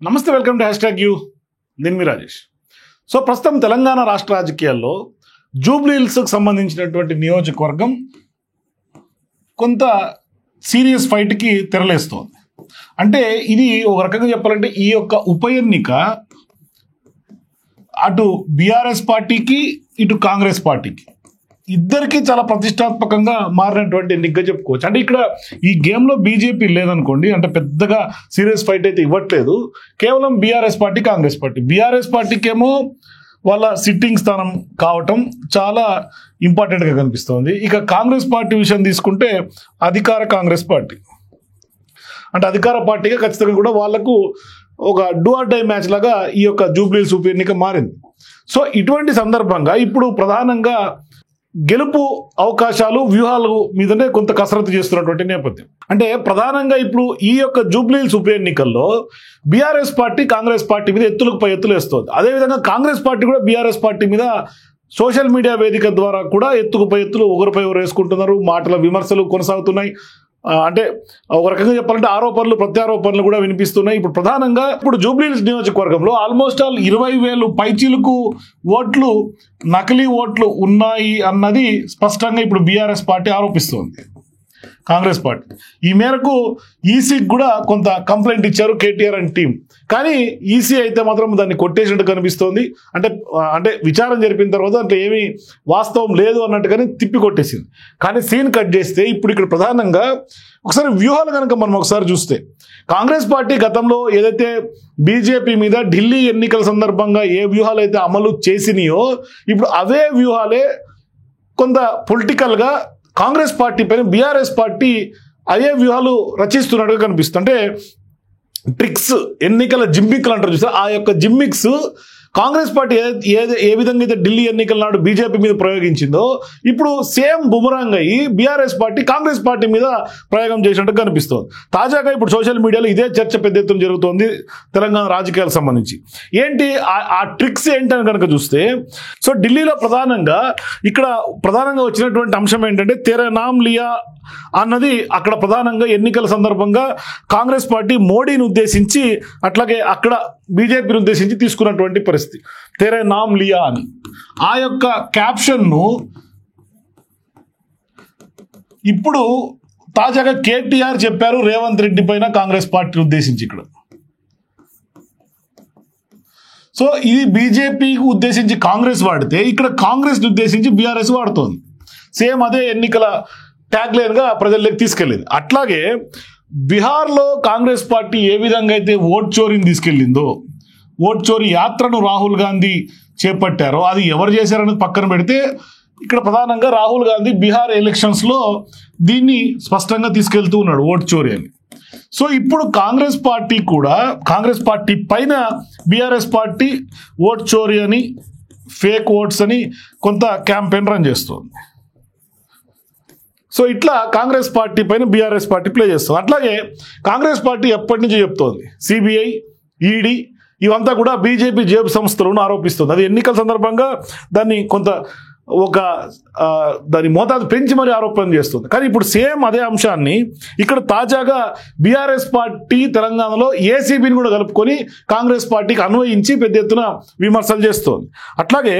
నమస్తే, welcome to #you. నేను మీ Rajesh. So ప్రస్తుతం తెలంగాణ రాష్ట్ర రాజకీయాల్లో జూబ్లీ హిల్స్కి సంబంధించినటువంటి నియోజకవర్గం కొంత సీరియస్ ఫైట్కి తెరలేస్తోంది. అంటే ఇది ఒక రకంగా చెప్పాలంటే ఈ యొక్క ఉప ఎన్నిక అటు బీఆర్ఎస్ పార్టీకి ఇటు కాంగ్రెస్ పార్టీకి ఇద్దరికి చాలా ప్రతిష్టాత్మకంగా మారినటువంటి ఎన్నికగా చెప్పుకోవచ్చు. అంటే ఇక్కడ ఈ గేమ్లో బీజేపీ లేదనుకోండి, అంటే పెద్దగా సీరియస్ ఫైట్ అయితే ఇవ్వట్లేదు. కేవలం BRS party Congress party. BRS పార్టీకి ఏమో వాళ్ళ సిట్టింగ్ స్థానం కావటం చాలా ఇంపార్టెంట్గా కనిపిస్తోంది. ఇక కాంగ్రెస్ పార్టీ విషయం తీసుకుంటే అధికార కాంగ్రెస్ పార్టీ, అంటే అధికార పార్టీగా ఖచ్చితంగా కూడా వాళ్లకు ఒక డూ ఆర్ డై మ్యాచ్ లాగా ఈ యొక్క జూబ్లీ హిల్స్ ఉప ఎన్నిక మారింది. సో ఇటువంటి సందర్భంగా ఇప్పుడు ప్రధానంగా గెలుపు అవకాశాలు వ్యూహాల మీదనే కొంత కసరత్తు చేస్తున్నటువంటి నేపథ్యం. అంటే ప్రధానంగా ఇప్పుడు ఈ యొక్క జూబ్లీ హిల్స్ ఉప ఎన్నికల్లో బీఆర్ఎస్ పార్టీ కాంగ్రెస్ పార్టీ మీద ఎత్తులకు పై ఎత్తులు వేస్తోంది. అదేవిధంగా కాంగ్రెస్ పార్టీ కూడా బీఆర్ఎస్ పార్టీ మీద సోషల్ మీడియా వేదిక ద్వారా కూడా ఎత్తుకు పై ఎత్తులు ఒకరిపై ఒకరు వేసుకుంటున్నారు. మాటల విమర్శలు కొనసాగుతున్నాయి. అంటే ఒక రకంగా చెప్పాలంటే ఆరోపణలు ప్రత్యారోపణలు కూడా వినిపిస్తున్నాయి. ఇప్పుడు ప్రధానంగా ఇప్పుడు జూబ్లీ హిల్స్ నియోజకవర్గంలో ఆల్మోస్ట్ ఆల్ 20,000 పైచీలకు ఓట్లు నకిలీ ఓట్లు ఉన్నాయి అన్నది స్పష్టంగా ఇప్పుడు బీఆర్ఎస్ పార్టీ ఆరోపిస్తోంది. కాంగ్రెస్ పార్టీ ఈ మేరకు ఈసీకి కూడా కొంత కంప్లైంట్ ఇచ్చారు కేటీఆర్ అండ్ టీం. కానీ ఈసీ అయితే మాత్రం దాన్ని కొట్టేసినట్టు కనిపిస్తోంది. అంటే విచారణ జరిపిన తర్వాత అంటే ఏమీ వాస్తవం లేదు అన్నట్టుగానే తిప్పి కొట్టేసింది. కానీ సీన్ కట్ చేస్తే ఇప్పుడు ఇక్కడ ప్రధానంగా ఒకసారి వ్యూహాలు కనుక మనం ఒకసారి చూస్తే, కాంగ్రెస్ పార్టీ గతంలో ఏదైతే బీజేపీ మీద ఢిల్లీ ఎన్నికల సందర్భంగా ఏ వ్యూహాలు అయితే అమలు చేసినాయో ఇప్పుడు అవే వ్యూహాలే కొంత పొలిటికల్గా కాంగ్రెస్ పార్టీ పైన బీఆర్ఎస్ పార్టీ అదే వ్యూహాలు రచిస్తున్నట్టుగా కనిపిస్తుంది. అంటే ట్రిక్స్, ఎన్నికల జిమ్మిక్లు అంటారు చూస్తే, ఆ యొక్క జిమ్మిక్స్ కాంగ్రెస్ పార్టీ ఏ విధంగా అయితే ఢిల్లీ ఎన్నికల నాడు బీజేపీ మీద ప్రయోగించిందో ఇప్పుడు సేమ్ బుమరాంగ్ అయ్యి బీఆర్ఎస్ పార్టీ కాంగ్రెస్ పార్టీ మీద ప్రయోగం చేసినట్టు కనిపిస్తోంది. తాజాగా ఇప్పుడు సోషల్ మీడియాలో ఇదే చర్చ పెద్ద ఎత్తున జరుగుతోంది తెలంగాణ రాజకీయాలకు సంబంధించి. ఏంటి ఆ ట్రిక్స్ ఏంటని కనుక చూస్తే, సో ఢిల్లీలో ఇక్కడ ప్రధానంగా వచ్చినటువంటి అంశం ఏంటంటే తెరే నామ్ లియా అన్నది అక్కడ ప్రధానంగా ఎన్నికల సందర్భంగా కాంగ్రెస్ పార్టీ మోడీని ఉద్దేశించి అట్లాగే అక్కడ బీజేపీని ఉద్దేశించి తీసుకున్నటువంటి పరిస్థితి. తెరే నామ్ లియా అని ఆ యొక్క క్యాప్షన్ను ఇప్పుడు తాజాగా కేటీఆర్ చెప్పారు రేవంత్ రెడ్డి పైన కాంగ్రెస్ పార్టీని ఉద్దేశించి. ఇక్కడ సో ఇది బీజేపీకి ఉద్దేశించి కాంగ్రెస్ వాడితే ఇక్కడ కాంగ్రెస్ని ఉద్దేశించి బీఆర్ఎస్ వాడుతోంది. సేమ్ అదే ఎన్నికల ట్యాగ్ లైన్గా ప్రజల్లోకి తీసుకెళ్ళింది. అట్లాగే బీహార్లో కాంగ్రెస్ పార్టీ ఏ విధంగా అయితే ఓట్ చోరీని తీసుకెళ్ళిందో, ఓట్ చోరీ యాత్రను రాహుల్ గాంధీ చేపట్టారో అది ఎవరు చేశారనేది పక్కన పెడితే ఇక్కడ ప్రధానంగా రాహుల్ గాంధీ బీహార్ ఎలక్షన్స్లో దీన్ని స్పష్టంగా తీసుకెళ్తూ ఉన్నాడు ఓట్ చోరీ అని. సో ఇప్పుడు కాంగ్రెస్ పార్టీ పైన బీఆర్ఎస్ పార్టీ ఓట్ చోరీ అని, ఫేక్ ఓట్స్ అని కొంత క్యాంపెయిన్ రన్ చేస్తుంది. సో ఇట్లా కాంగ్రెస్ పార్టీ పైన బీఆర్ఎస్ పార్టీ ప్లే చేస్తుంది. అట్లాగే కాంగ్రెస్ పార్టీ ఎప్పటి నుంచి చెప్తోంది సిబిఐ, ఈడీ ఇవంతా కూడా బీజేపీ జేబు సంస్థలను ఆరోపిస్తుంది. అది ఎన్నికల సందర్భంగా దాన్ని కొంత దాని మోతాదు పెంచి మరీ ఆరోపణ చేస్తుంది. కానీ ఇప్పుడు సేమ్ అదే అంశాన్ని ఇక్కడ తాజాగా బీఆర్ఎస్ పార్టీ తెలంగాణలో ఏసీబీని కూడా కలుపుకొని కాంగ్రెస్ పార్టీకి అన్వయించి పెద్ద ఎత్తున విమర్శలు చేస్తోంది. అట్లాగే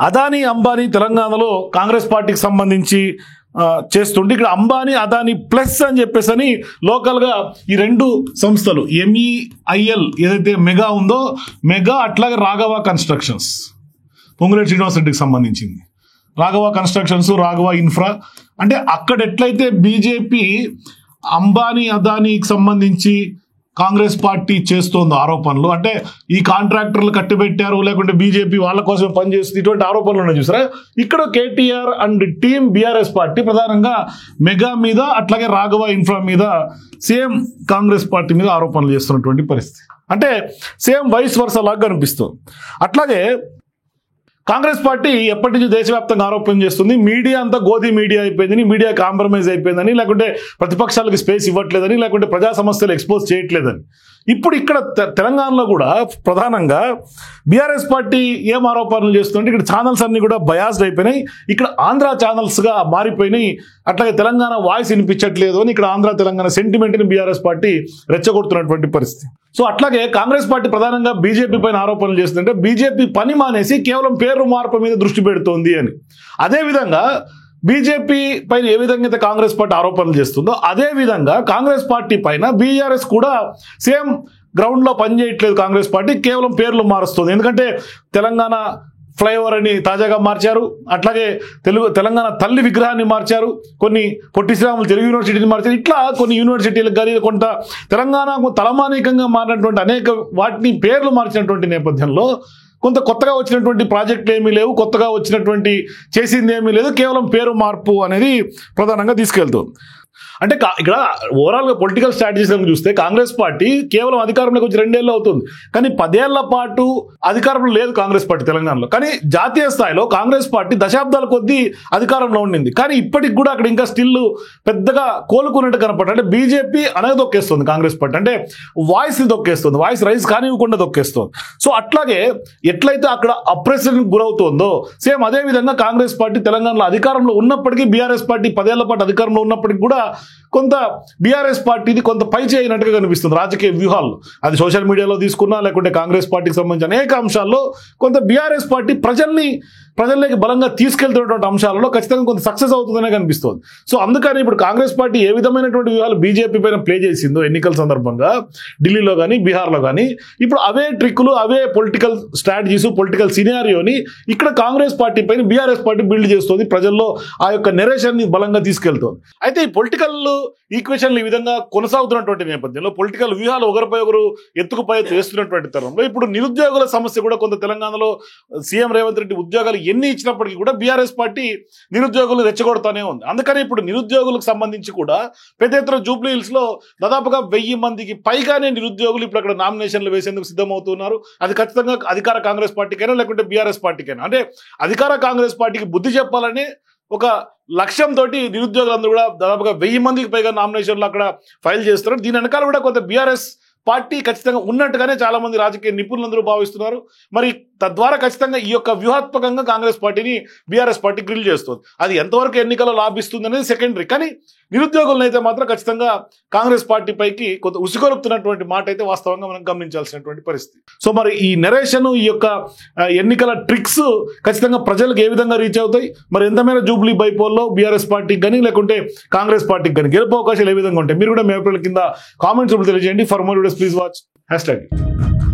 అదానీ అంబానీ తెలంగాణలో కాంగ్రెస్ పార్టీకి సంబంధించి చేస్తుంటే ఇక్కడ అంబానీ అదానీ ప్లస్ అని చెప్పేసి అని లోకల్గా ఈ రెండు సంస్థలు MEIL ఏదైతే మెగా ఉందో, మెగా అట్లాగే రాఘవ కన్స్ట్రక్షన్స్, పొంగులేటి శ్రీనివాసరెడ్డికి సంబంధించింది రాఘవ కన్స్ట్రక్షన్స్, రాఘవ ఇన్ఫ్రా. అంటే అక్కడ ఎట్లయితే బీజేపీ అంబానీ అదానీకి సంబంధించి కాంగ్రెస్ పార్టీ చేస్తోంది ఆరోపణలు, అంటే ఈ కాంట్రాక్టర్లు కట్టిబెట్టారు లేకుంటే బీజేపీ వాళ్ళ కోసం పనిచేస్తుంది, ఇటువంటి ఆరోపణలు ఉన్నాయి చూసారా. ఇక్కడ KTR and team BRS party ప్రధానంగా మెగా మీద అట్లాగే రాఘవ ఇన్ఫ్రా మీద సేమ్ కాంగ్రెస్ పార్టీ మీద ఆరోపణలు చేస్తున్నటువంటి పరిస్థితి. అంటే సేమ్ వైస్ వర్స లాగా కనిపిస్తుంది. అట్లాగే కాంగ్రెస్ పార్టీ ఎప్పటి నుంచి దేశవ్యాప్తంగా ఆరోపణ చేస్తుంది మీడియా అంతా గోధి మీడియా అయిపోయిందని, మీడియా కాంప్రమైజ్ అయిపోయిందని, లేకుంటే ప్రతిపక్షాలకు స్పేస్ ఇవ్వట్లేదని, లేకుంటే ప్రజా సమస్యలు ఎక్స్పోజ్ చేయట్లేదని. ఇప్పుడు ఇక్కడ తెలంగాణలో కూడా ప్రధానంగా బీఆర్ఎస్ పార్టీ ఏం ఆరోపణలు చేస్తుంటే ఇక్కడ ఛానల్స్ అన్ని కూడా బయాస్డ్ అయిపోయినాయి, ఇక్కడ ఆంధ్ర ఛానల్స్గా మారిపోయినాయి, అట్లాగే తెలంగాణ వాయిస్ వినిపించట్లేదు అని ఇక్కడ ఆంధ్ర తెలంగాణ సెంటిమెంట్ని బీఆర్ఎస్ పార్టీ రెచ్చగొడుతున్నటువంటి పరిస్థితి. సో అట్లాగే కాంగ్రెస్ పార్టీ ప్రధానంగా బీజేపీ పైన ఆరోపణలు చేస్తుంటే బీజేపీ పని మానేసి కేవలం పేరు మార్పు మీద దృష్టి పెడుతోంది అని. అదేవిధంగా బీజేపీ పైన ఏ విధంగా అయితే కాంగ్రెస్ పార్టీ ఆరోపణలు చేస్తుందో అదే విధంగా కాంగ్రెస్ పార్టీ పైన బీఆర్ఎస్ కూడా సేమ్ గ్రౌండ్లో పనిచేయట్లేదు. కాంగ్రెస్ పార్టీ కేవలం పేర్లు మారుస్తుంది. ఎందుకంటే తెలంగాణ ఫ్లైఓవర్ అని తాజాగా మార్చారు, అట్లాగే తెలంగాణ తల్లి విగ్రహాన్ని మార్చారు, కొన్ని పొట్టి శ్రీరాములు తెలుగు యూనివర్సిటీని మార్చారు, ఇట్లా కొన్ని యూనివర్సిటీలకు కానీ కొంత తెలంగాణకు తలమానికంగా మారినటువంటి అనేక వాటిని పేర్లు మార్చినటువంటి నేపథ్యంలో కొంత కొత్తగా వచ్చినటువంటి ప్రాజెక్టులు ఏమీ లేవు, కొత్తగా వచ్చినటువంటి చేసింది ఏమీ లేదు, కేవలం పేరు మార్పు అనేది ప్రధానంగా తీసుకెళ్తుంది. అంటే ఇక్కడ ఓవరాల్గా పొలిటికల్ స్ట్రాటజీస్ చూస్తే కాంగ్రెస్ పార్టీ కేవలం అధికారంలోకి వచ్చి 2 ఏళ్ళు అవుతుంది, కానీ 10 ఏళ్ల పాటు అధికారంలో లేదు కాంగ్రెస్ పార్టీ తెలంగాణలో. కానీ జాతీయ స్థాయిలో కాంగ్రెస్ పార్టీ దశాబ్దాల కొద్దీ అధికారంలో ఉండింది, కానీ ఇప్పటికి కూడా అక్కడ ఇంకా స్టిల్ పెద్దగా కోలుకున్నట్టు కనపడ. అంటే బీజేపీ అనేది దొక్కేస్తుంది కాంగ్రెస్ పార్టీ, అంటే వాయిస్ని దొక్కేస్తుంది, వాయిస్ రైజ్ కానివ్వకుండా దొక్కేస్తుంది. సో అట్లాగే ఎట్లయితే అక్కడ అప్రెషన్ గురవుతుందో సేమ్ అదే విధంగా కాంగ్రెస్ పార్టీ తెలంగాణలో అధికారంలో ఉన్నప్పటికీ బీఆర్ఎస్ పార్టీ 10 ఏళ్ల పాటు అధికారంలో ఉన్నప్పటికీ కూడా కొంత బీఆర్ఎస్ పార్టీది కొంత పై చేయనట్టుగా కనిపిస్తుంది రాజకీయ వ్యూహాల్లో. అది సోషల్ మీడియాలో తీసుకున్నా లేకుంటే కాంగ్రెస్ పార్టీకి సంబంధించిన అనేక అంశాల్లో కొంత బీఆర్ఎస్ పార్టీ ప్రజల్లోకి బలంగా తీసుకెళ్తున్నటువంటి అంశాలలో ఖచ్చితంగా కొంత సక్సెస్ అవుతుందనే కనిపిస్తుంది. సో అందుకని ఇప్పుడు కాంగ్రెస్ పార్టీ ఏ విధమైనటువంటి వ్యూహాలు బీజేపీ పైన ప్లే చేసిందో ఎన్నికల సందర్భంగా ఢిల్లీలో కానీ బీహార్లో కానీ, ఇప్పుడు అవే ట్రిక్కులు, అవే పొలిటికల్ స్ట్రాటజీస్, పొలిటికల్ సినారియోని ఇక్కడ కాంగ్రెస్ పార్టీ పైన బీఆర్ఎస్ పార్టీ బిల్డ్ చేస్తుంది, ప్రజల్లో ఆ యొక్క నెరేషన్ని బలంగా తీసుకెళ్తుంది. అయితే ఈ పొలిటికల్ ఈక్వేషన్లు ఈ విధంగా కొనసాగుతున్నటువంటి నేపథ్యంలో పొలిటికల్ వ్యూహాలు ఒకరిపై ఒకరు ఎత్తుకుపై వేస్తున్నటువంటి తరంలో ఇప్పుడు నిరుద్యోగుల సమస్య కూడా కొంత తెలంగాణలో సీఎం రేవంత్ రెడ్డి ఉద్యోగాలు ఎన్ని ఇచ్చినప్పటికీ కూడా బీఆర్ఎస్ పార్టీ నిరుద్యోగులు రెచ్చగొడుతూనే ఉంది. అందుకని ఇప్పుడు నిరుద్యోగులకు సంబంధించి కూడా పెద్ద ఎత్తున జూబ్లీ హిల్స్ లో దాదాపుగా 1000 మందికి పైగానే నిరుద్యోగులు ఇప్పుడు అక్కడ నామినేషన్లు వేసేందుకు సిద్ధమవుతున్నారు. అది ఖచ్చితంగా అధికార కాంగ్రెస్ పార్టీకైనా లేకుంటే బీఆర్ఎస్ పార్టీకైనా, అంటే అధికార కాంగ్రెస్ పార్టీకి బుద్ధి చెప్పాలని ఒక లక్ష్యంతో నిరుద్యోగులందరూ కూడా దాదాపుగా 1000 మందికి పైగా నామినేషన్లు అక్కడ ఫైల్ చేస్తున్నారు. దీని వెనకాల కూడా కొంత బీఆర్ఎస్ పార్టీ ఖచ్చితంగా ఉన్నట్టుగానే చాలా మంది రాజకీయ నిపుణులందరూ భావిస్తున్నారు. మరి తద్వారా ఖచ్చితంగా ఈ యొక్క వ్యూహాత్మకంగా కాంగ్రెస్ పార్టీని బీఆర్ఎస్ పార్టీ గ్రిల్ చేస్తుంది. అది ఎంతవరకు ఎన్నికల్లో లాభిస్తుంది అనేది సెకండరీ, కానీ నిరుద్యోగులను అయితే మాత్రం ఖచ్చితంగా కాంగ్రెస్ పార్టీ పైకి కొంత ఉసిగొలుపుతున్నటువంటి మాట అయితే వాస్తవంగా మనం గమనించాల్సినటువంటి పరిస్థితి. సో మరి ఈ నెరేషన్, ఈ యొక్క ఎన్నికల ట్రిక్స్ ఖచ్చితంగా ప్రజలకు ఏ విధంగా రీచ్ అవుతాయి, మరి ఎంతమైన జూబ్లీ బైపోల్లో బీఆర్ఎస్ పార్టీకి కానీ లేకుంటే కాంగ్రెస్ పార్టీకి కానీ గెలుపు అవకాశాలు ఏ విధంగా ఉంటాయి, మీరు కూడా మీ అభిప్రాయాల కింద కామెంట్స్ తెలియజేయండి. For more videos please watch #.